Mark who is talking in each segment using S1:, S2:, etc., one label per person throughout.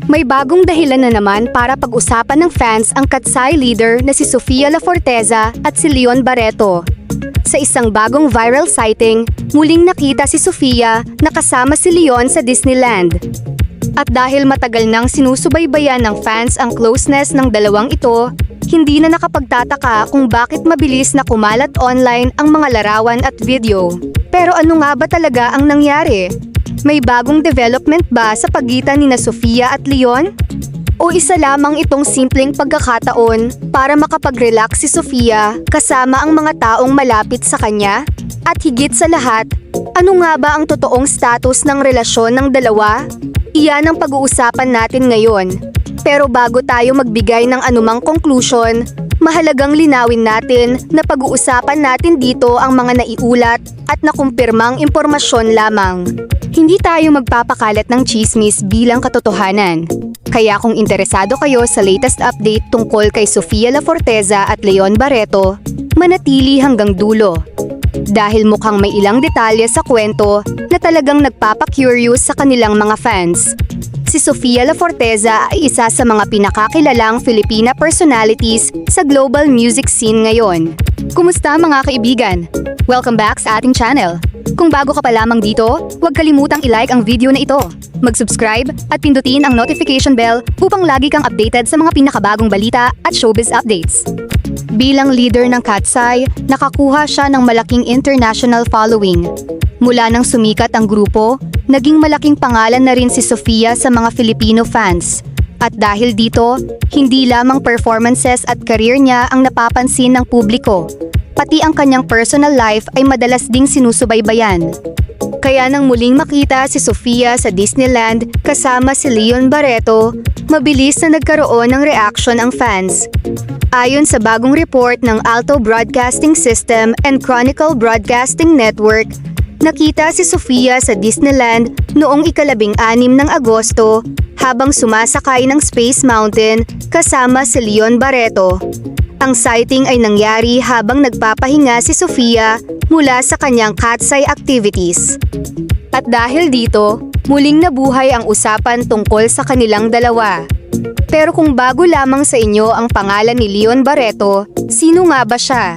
S1: May bagong dahilan na naman para pag-usapan ng fans ang Katseye leader na si Sofia La Forteza at si Leon Barreto. Sa isang bagong viral sighting, muling nakita si Sofia na kasama si Leon sa Disneyland. At dahil matagal nang sinusubaybayan ng fans ang closeness ng dalawang ito, hindi na nakapagtataka kung bakit mabilis na kumalat online ang mga larawan at video. Pero ano nga ba talaga ang nangyari? May bagong development ba sa pagitan ni Sofia at Leon? O isa lamang itong simpleng pagkakataon para makapag-relax si Sofia kasama ang mga taong malapit sa kanya? At higit sa lahat, ano nga ba ang totoong status ng relasyon ng dalawa? Iyan ang pag-uusapan natin ngayon. Pero bago tayo magbigay ng anumang conclusion, mahalagang linawin natin na pag-uusapan natin dito ang mga naiulat at nakumpirmang impormasyon lamang. Hindi tayo magpapakalat ng chismis bilang katotohanan. Kaya kung interesado kayo sa latest update tungkol kay Sofia La Forteza at Leon Barreto, manatili hanggang dulo. Dahil mukhang may ilang detalye sa kwento na talagang nagpapa-curious sa kanilang mga fans. Si Sofia La Forteza ay isa sa mga pinakakilalang Filipina personalities sa global music scene ngayon. Kumusta mga kaibigan? Welcome back sa ating channel. Kung bago ka pa lamang dito, huwag kalimutang i-like ang video na ito, mag-subscribe at pindutin ang notification bell upang lagi kang updated sa mga pinakabagong balita at showbiz updates. Bilang leader ng Katseye, nakakuha siya ng malaking international following. Mula nang sumikat ang grupo, naging malaking pangalan na rin si Sofia sa mga Filipino fans. At dahil dito, hindi lamang performances at career niya ang napapansin ng publiko, pati ang kanyang personal life ay madalas ding sinusubaybayan. Kaya nang muling makita si Sofia sa Disneyland kasama si Leon Barreto, mabilis na nagkaroon ng reaction ang fans. Ayon sa bagong report ng Alto Broadcasting System and Chronicle Broadcasting Network, nakita si Sofia sa Disneyland noong ika-16 ng Agosto habang sumasakay ng Space Mountain kasama si Leon Barreto. Ang sighting ay nangyari habang nagpapahinga si Sofia mula sa kanyang Katseye activities. At dahil dito, muling nabuhay ang usapan tungkol sa kanilang dalawa. Pero kung bago lamang sa inyo ang pangalan ni Leon Barreto, sino nga ba siya?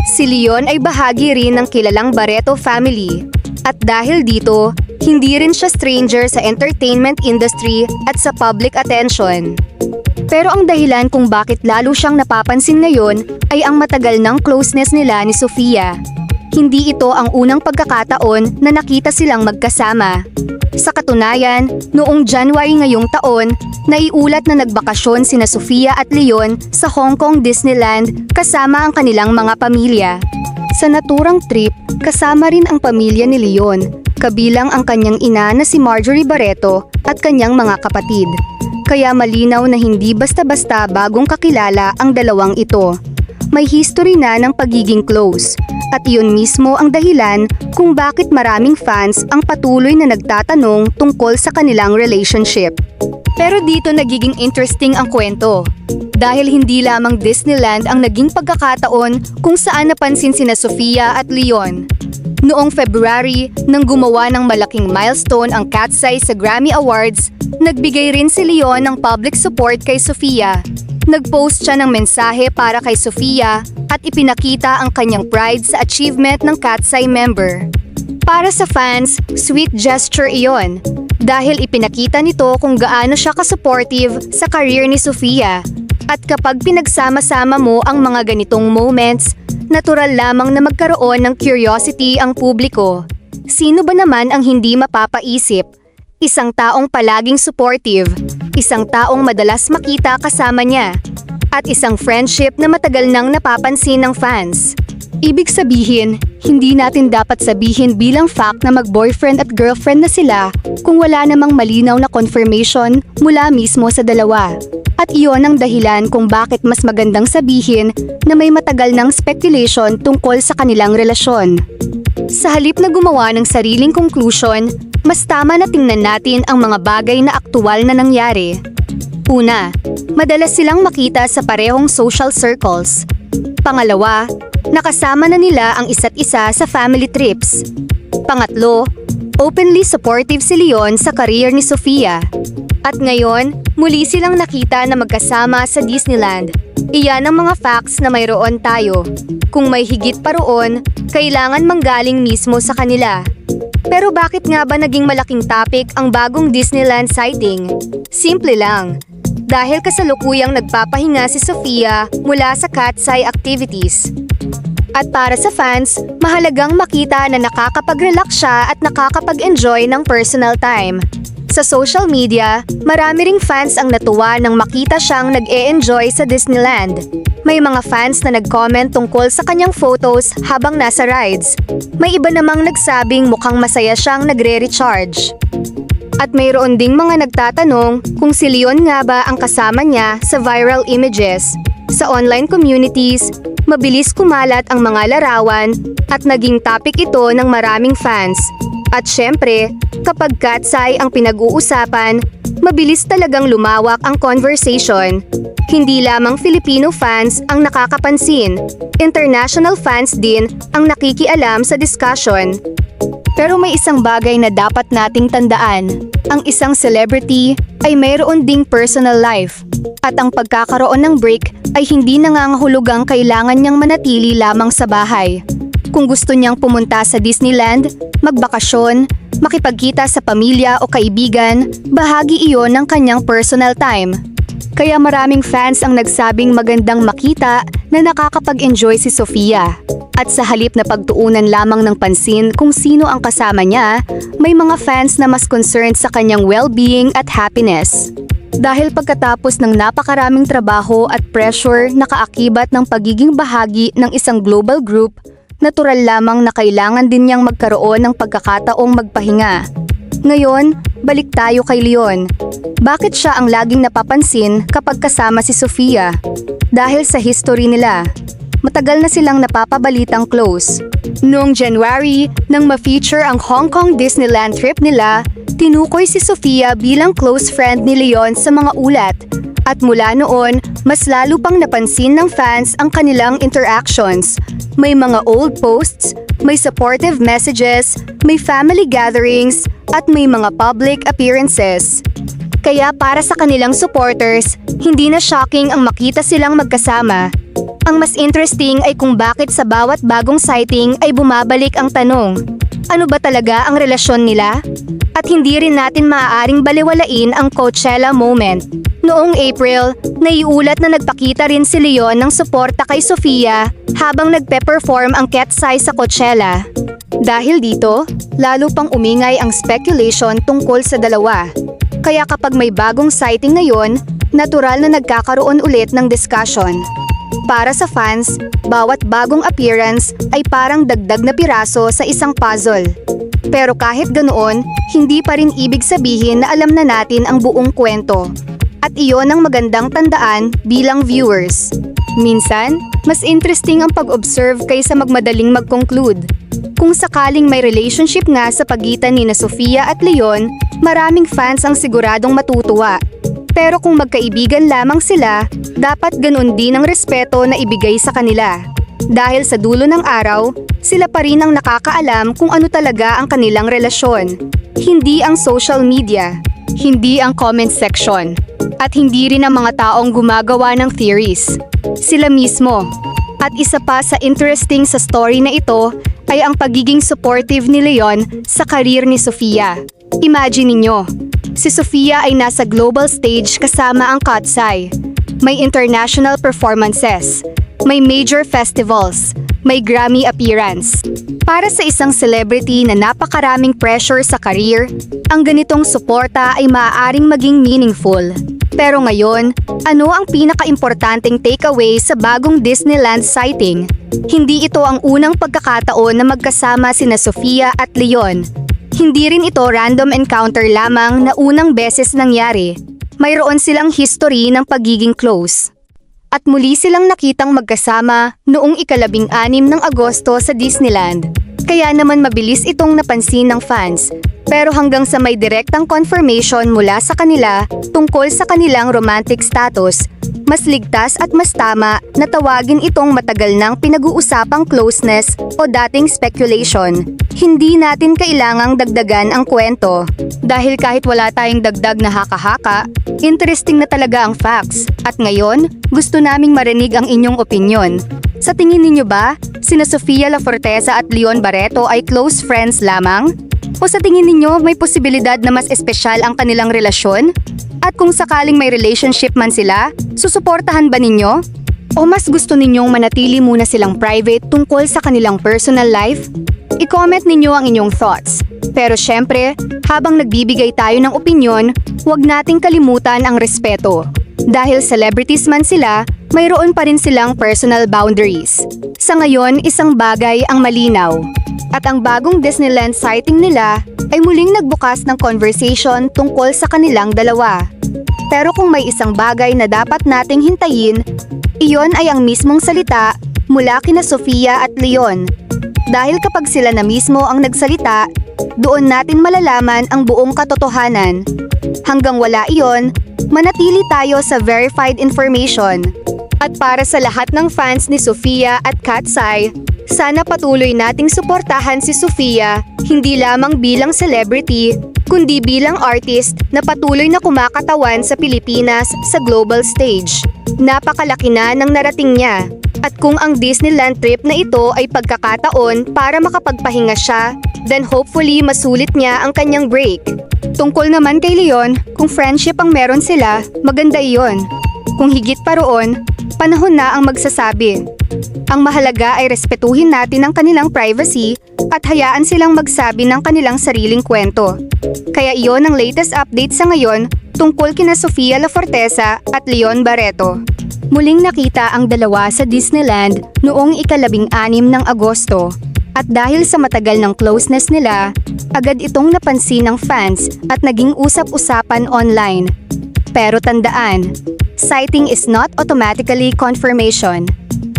S1: Si Leon ay bahagi rin ng kilalang Barreto family. At dahil dito, hindi rin siya stranger sa entertainment industry at sa public attention. Pero ang dahilan kung bakit lalo siyang napapansin ngayon ay ang matagal ng closeness nila ni Sofia. Hindi ito ang unang pagkakataon na nakita silang magkasama. Sa katunayan, noong January ngayong taon, naiulat na nagbakasyon sina Sofia at Leon sa Hong Kong Disneyland kasama ang kanilang mga pamilya. Sa naturang trip, kasama rin ang pamilya ni Leon, kabilang ang kanyang ina na si Marjorie Barreto at kanyang mga kapatid. Kaya malinaw na hindi basta-basta bagong kakilala ang dalawang ito. May history na ng pagiging close, at iyon mismo ang dahilan kung bakit maraming fans ang patuloy na nagtatanong tungkol sa kanilang relationship. Pero dito nagiging interesting ang kwento. Dahil hindi lamang Disneyland ang naging pagkakataon kung saan napansin sina Sofia at Leon. Noong February, nang gumawa ng malaking milestone ang Katseye sa Grammy Awards, nagbigay rin si Leon ng public support kay Sofia. Nag-post siya ng mensahe para kay Sofia at ipinakita ang kanyang pride sa achievement ng Katseye member. Para sa fans, sweet gesture iyon. Dahil ipinakita nito kung gaano siya ka-supportive sa career ni Sofia. At kapag pinagsama-sama mo ang mga ganitong moments, natural lamang na magkaroon ng curiosity ang publiko. Sino ba naman ang hindi mapapaisip? Isang taong palaging supportive, isang taong madalas makita kasama niya, at isang friendship na matagal nang napapansin ng fans. Ibig sabihin, hindi natin dapat sabihin bilang fact na mag-boyfriend at girlfriend na sila kung wala namang malinaw na confirmation mula mismo sa dalawa. At iyon ang dahilan kung bakit mas magandang sabihin na may matagal ng speculation tungkol sa kanilang relasyon. Sa halip na gumawa ng sariling conclusion, mas tama na tingnan natin ang mga bagay na aktual na nangyari. Una, madalas silang makita sa parehong social circles. Pangalawa, nakasama na nila ang isa't isa sa family trips. Pangatlo, openly supportive si Leon sa career ni Sofia. At ngayon, muli silang nakita na magkasama sa Disneyland. Iyan ang mga facts na mayroon tayo. Kung may higit pa roon, kailangan manggaling mismo sa kanila. Pero bakit nga ba naging malaking topic ang bagong Disneyland sighting? Simple lang. Dahil kasalukuyang nagpapahinga si Sofia mula sa cat's eye activities. At para sa fans, mahalagang makita na nakakapag-relax siya at nakakapag-enjoy ng personal time. Sa social media, marami ring fans ang natuwa nang makita siyang nag-e-enjoy sa Disneyland. May mga fans na nag-comment tungkol sa kanyang photos habang nasa rides. May iba namang nagsabing mukhang masaya siyang nagre-recharge. At mayroon ding mga nagtatanong kung si Leon nga ba ang kasama niya sa viral images. Sa online communities, mabilis kumalat ang mga larawan at naging topic ito ng maraming fans. At syempre, kapag cat's eye ang pinag-uusapan, mabilis talagang lumawak ang conversation. Hindi lamang Filipino fans ang nakakapansin, international fans din ang nakikialam sa discussion. Pero may isang bagay na dapat nating tandaan. Ang isang celebrity ay mayroon ding personal life. At ang pagkakaroon ng break ay hindi nangangahulugang kailangan niyang manatili lamang sa bahay. Kung gusto niyang pumunta sa Disneyland, magbakasyon, makipagkita sa pamilya o kaibigan, bahagi iyon ng kanyang personal time. Kaya maraming fans ang nagsabing magandang makita na nakakapag-enjoy si Sofia. At sa halip na pagtuunan lamang ng pansin kung sino ang kasama niya, may mga fans na mas concerned sa kanyang well-being at happiness. Dahil pagkatapos ng napakaraming trabaho at pressure na kaakibat ng pagiging bahagi ng isang global group, natural lamang na kailangan din niyang magkaroon ng pagkakataong magpahinga. Ngayon, balik tayo kay Leon. Bakit siya ang laging napapansin kapag kasama si Sofia? Dahil sa history nila. Matagal na silang napapabalitang close. Noong January, nang ma-feature ang Hong Kong Disneyland trip nila, tinukoy si Sofia bilang close friend ni Leon sa mga ulat. At mula noon, mas lalo pang napansin ng fans ang kanilang interactions. May mga old posts, may supportive messages, may family gatherings, at may mga public appearances. Kaya para sa kanilang supporters, hindi na shocking ang makita silang magkasama. Ang mas interesting ay kung bakit sa bawat bagong sighting ay bumabalik ang tanong, ano ba talaga ang relasyon nila? At hindi rin natin maaaring baliwalain ang Coachella moment. Noong April, naiulat na nagpakita rin si Leon ng suporta kay Sofia habang nagpe-perform ang cat's eye sa Coachella. Dahil dito, lalo pang umingay ang speculation tungkol sa dalawa. Kaya kapag may bagong sighting ngayon, natural na nagkakaroon ulit ng discussion. Para sa fans, bawat bagong appearance ay parang dagdag na piraso sa isang puzzle. Pero kahit ganoon, hindi pa rin ibig sabihin na alam na natin ang buong kwento. At iyon ang magandang tandaan bilang viewers. Minsan, mas interesting ang pag-observe kaysa magmadaling mag-conclude. Kung sakaling may relationship nga sa pagitan ni Sofia at Leon, maraming fans ang siguradong matutuwa. Pero kung magkaibigan lamang sila, dapat ganun din ang respeto na ibigay sa kanila. Dahil sa dulo ng araw, sila pa rin ang nakakaalam kung ano talaga ang kanilang relasyon. Hindi ang social media, hindi ang comment section, at hindi rin ang mga taong gumagawa ng theories. Sila mismo. At isa pa sa interesting sa story na ito ay ang pagiging supportive ni Leon sa career ni Sofia. Imagine ninyo, si Sofia ay nasa global stage kasama ang cat's eye. May international performances, may major festivals, may Grammy appearance. Para sa isang celebrity na napakaraming pressure sa career, ang ganitong suporta ay maaaring maging meaningful. Pero ngayon, ano ang pinaka-importanting takeaway sa bagong Disneyland sighting? Hindi ito ang unang pagkakataon na magkasama sina Sofia at Leon. Hindi rin ito random encounter lamang na unang beses nangyari. Mayroon silang history ng pagiging close. At muli silang nakitang magkasama noong ika-16 ng Agosto sa Disneyland. Kaya naman mabilis itong napansin ng fans. Pero hanggang sa may direktang confirmation mula sa kanila tungkol sa kanilang romantic status, mas ligtas at mas tama na tawagin itong matagal nang pinag-uusapang closeness o dating speculation. Hindi natin kailangang dagdagan ang kwento. Dahil kahit wala tayong dagdag na haka-haka, interesting na talaga ang facts. At ngayon, gusto naming marinig ang inyong opinyon. Sa tingin ninyo ba, sina Sofia La Forteza at Leon Barreto ay close friends lamang? O sa tingin ninyo may posibilidad na mas espesyal ang kanilang relasyon? At kung sakaling may relationship man sila, susuportahan ba ninyo? O mas gusto ninyong manatili muna silang private tungkol sa kanilang personal life? I-comment ninyo ang inyong thoughts. Pero syempre, habang nagbibigay tayo ng opinyon, huwag nating kalimutan ang respeto. Dahil celebrities man sila, mayroon pa rin silang personal boundaries. Sa ngayon, isang bagay ang malinaw. At ang bagong Disneyland sighting nila ay muling nagbukas ng conversation tungkol sa kanilang dalawa. Pero kung may isang bagay na dapat nating hintayin, iyon ay ang mismong salita mula kina Sofia at Leon. Dahil kapag sila na mismo ang nagsalita, doon natin malalaman ang buong katotohanan. Hanggang wala iyon, manatili tayo sa verified information. At para sa lahat ng fans ni Sofia at Katsay, sana patuloy nating suportahan si Sofia, hindi lamang bilang celebrity, kundi bilang artist na patuloy na kumakatawan sa Pilipinas sa global stage. Napakalaki na ng narating niya. At kung ang Disneyland trip na ito ay pagkakataon para makapagpahinga siya, then hopefully masulit niya ang kanyang break. Tungkol naman kay Leon, kung friendship ang meron sila, maganda iyon. Kung higit pa roon, panahon na ang magsasabi. Ang mahalaga ay respetuhin natin ang kanilang privacy at hayaan silang magsabi ng kanilang sariling kwento. Kaya iyon ang latest update sa ngayon tungkol kina Sofia La Forteza at Leon Barreto. Muling nakita ang dalawa sa Disneyland noong ika-16 ng Agosto. At dahil sa matagal ng closeness nila, agad itong napansin ng fans at naging usap-usapan online. Pero tandaan, sighting is not automatically confirmation.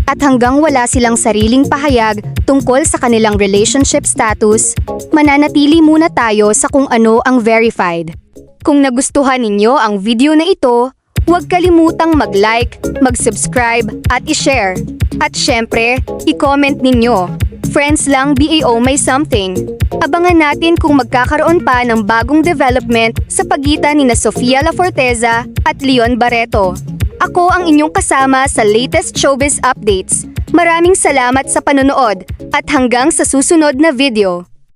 S1: At hanggang wala silang sariling pahayag tungkol sa kanilang relationship status, mananatili muna tayo sa kung ano ang verified. Kung nagustuhan ninyo ang video na ito, huwag kalimutang mag-like, mag-subscribe at i-share. At syempre, i-comment ninyo. Friends lang BAO may something. Abangan natin kung magkakaroon pa ng bagong development sa pagitan ni Sofia La Forteza at Leon Barreto. Ako ang inyong kasama sa latest showbiz updates. Maraming salamat sa panonood at hanggang sa susunod na video.